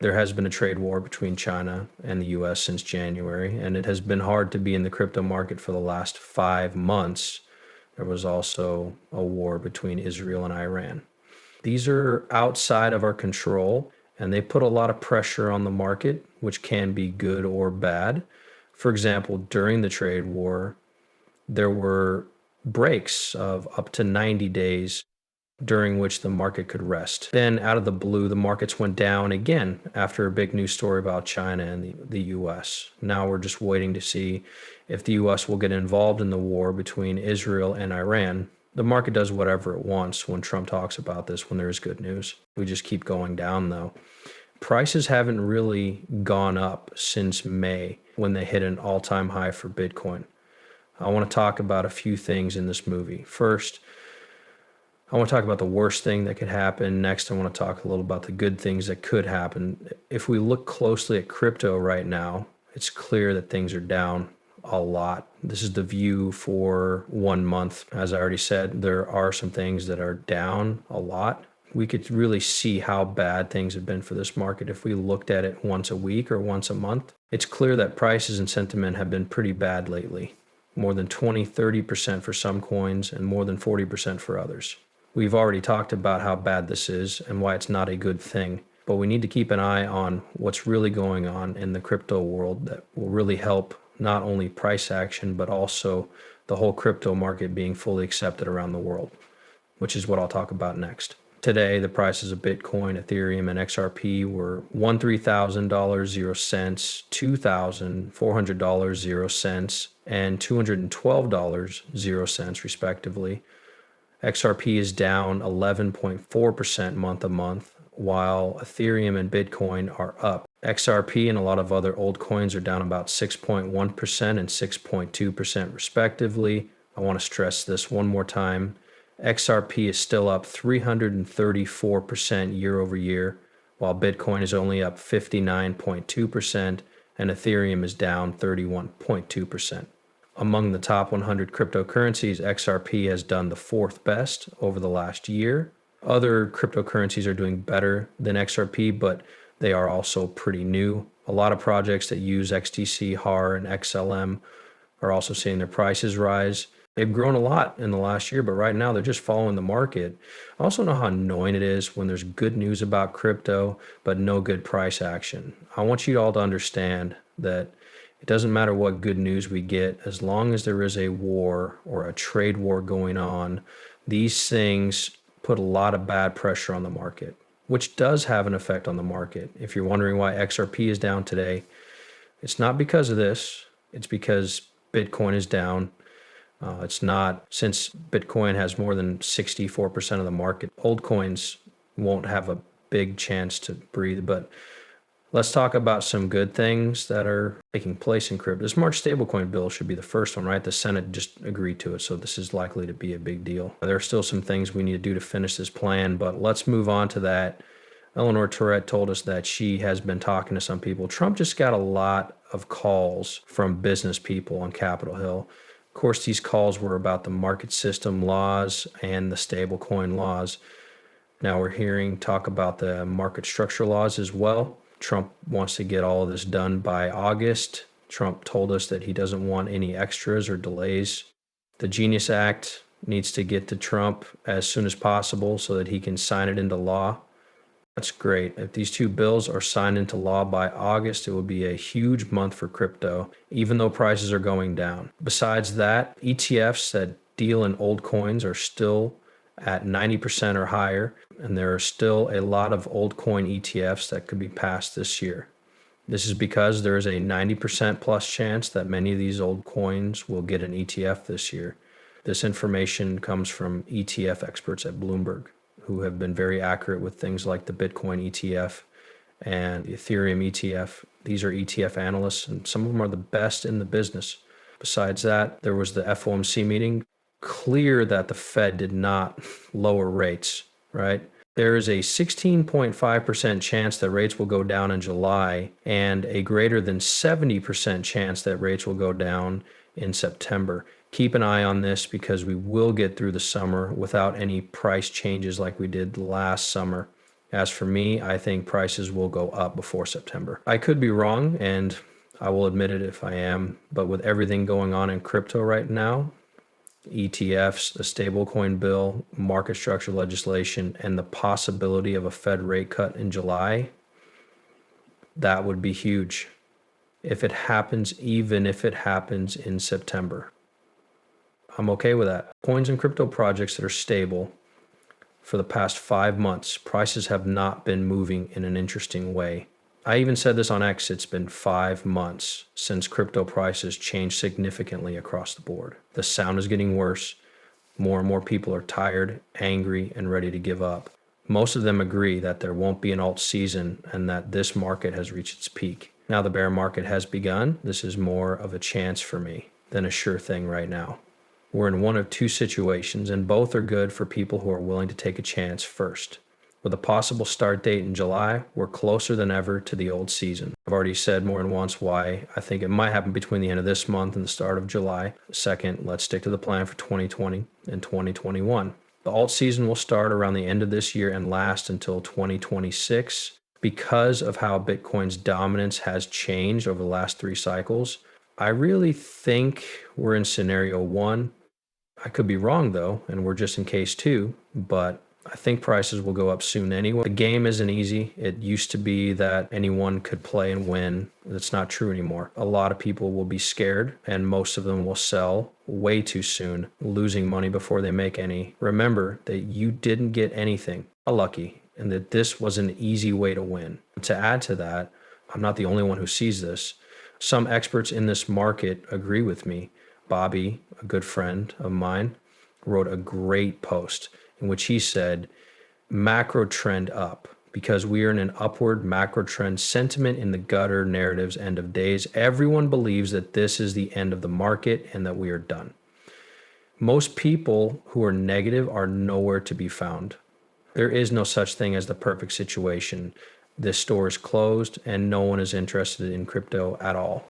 There has been a trade war between China and the US since January, and it has been hard to be in the crypto market for the last 5 months. There was also a war between Israel and Iran. These are outside of our control, and they put a lot of pressure on the market, which can be good or bad. For example, during the trade war, there were breaks of up to 90 days during which the market could rest. Then, out of the blue, the markets went down again after a big news story about China and the US. Now we're just waiting to see if the US will get involved in the war between Israel and Iran. The market does whatever it wants when Trump talks about this, when there is good news. We just keep going down, though. Prices haven't really gone up since May when they hit an all-time high for Bitcoin. I want to talk about a few things in this movie. First, I want to talk about the worst thing that could happen. Next, I want to talk a little about the good things that could happen. If we look closely at crypto right now, it's clear that things are down a lot. This is the view for 1 month. As I already said, there are some things that are down a lot. We could really see how bad things have been for this market if we looked at it once a week or once a month. It's clear that prices and sentiment have been pretty bad lately. More than 20, 30% for some coins and more than 40% for others. We've already talked about how bad this is and why it's not a good thing, but we need to keep an eye on what's really going on in the crypto world that will really help not only price action, but also the whole crypto market being fully accepted around the world, which is what I'll talk about next. Today, the prices of Bitcoin, Ethereum, and XRP were $13,000.00, $2,400.00, and $212.00 respectively. XRP is down 11.4% month to month, while Ethereum and Bitcoin are up. XRP and a lot of other old coins are down about 6.1% and 6.2% respectively. I want to stress this one more time. XRP is still up 334% year over year, while Bitcoin is only up 59.2% and Ethereum is down 31.2%. Among the top 100 cryptocurrencies, XRP has done the fourth best over the last year. Other cryptocurrencies are doing better than XRP, but they are also pretty new. A lot of projects that use XTC, HAR, and XLM are also seeing their prices rise. They've grown a lot in the last year, but right now they're just following the market. I also know how annoying it is when there's good news about crypto, but no good price action. I want you all to understand that it doesn't matter what good news we get, as long as there is a war or a trade war going on, these things put a lot of bad pressure on the market, which does have an effect on the market. If you're wondering why XRP is down today, it's not because of this. It's because Bitcoin is down. It's not, since Bitcoin has more than 64% of the market, old coins won't have a big chance to breathe. But let's talk about some good things that are taking place in crypto. This March stablecoin bill should be the first one, right? The Senate just agreed to it, so this is likely to be a big deal. There are still some things we need to do to finish this plan, but let's move on to that. Eleanor Tourette told us that she has been talking to some people. Trump just got a lot of calls from business people on Capitol Hill. Of course, these calls were about the market system laws and the stablecoin laws. Now we're hearing talk about the market structure laws as well. Trump wants to get all of this done by August. Trump told us that he doesn't want any extras or delays. The Genius Act needs to get to Trump as soon as possible so that he can sign it into law. That's great. If these two bills are signed into law by August, it will be a huge month for crypto, even though prices are going down. Besides that, ETFs that deal in old coins are still at 90% or higher, and there are still a lot of old coin ETFs that could be passed this year. This is because there is a 90% plus chance that many of these old coins will get an ETF this year. This information comes from ETF experts at Bloomberg, who have been very accurate with things like the Bitcoin ETF and the Ethereum ETF. These are ETF analysts, and some of them are the best in the business. Besides that, there was the FOMC meeting. Clear that the Fed did not lower rates, right? There is a 16.5% chance that rates will go down in July and a greater than 70% chance that rates will go down in September. Keep an eye on this because we will get through the summer without any price changes like we did last summer. As for me, I think prices will go up before September. I could be wrong, and I will admit it if I am, but with everything going on in crypto right now, ETFs, the stablecoin bill, market structure legislation, and the possibility of a Fed rate cut in July, that would be huge. If it happens, even if it happens in September, I'm okay with that. Coins and crypto projects that are stable for the past 5 months, prices have not been moving in an interesting way. I even said this on X, it's been 5 months since crypto prices changed significantly across the board. The sound is getting worse. More and more people are tired, angry, and ready to give up. Most of them agree that there won't be an alt season and that this market has reached its peak. Now the bear market has begun. This is more of a chance for me than a sure thing right now. We're in one of two situations, and both are good for people who are willing to take a chance first. With a possible start date in July, we're closer than ever to the old season. I've already said more than once why I think it might happen between the end of this month and the start of July. Second, let's stick to the plan for 2020 and 2021. The alt season will start around the end of this year and last until 2026. Because of how Bitcoin's dominance has changed over the last 3 cycles, I really think we're in scenario 1. I could be wrong though, and we're just in case 2, but I think prices will go up soon anyway. The game isn't easy. It used to be that anyone could play and win. That's not true anymore. A lot of people will be scared, and most of them will sell way too soon, losing money before they make any. Remember that you didn't get anything lucky, and that this was an easy way to win. To add to that, I'm not the only one who sees this. Some experts in this market agree with me. Bobby, a good friend of mine, wrote a great post in which he said, macro trend up, because we are in an upward macro trend, sentiment in the gutter, narratives, end of days. Everyone believes that this is the end of the market and that we are done. Most people who are negative are nowhere to be found. There is no such thing as the perfect situation. This store is closed and no one is interested in crypto at all.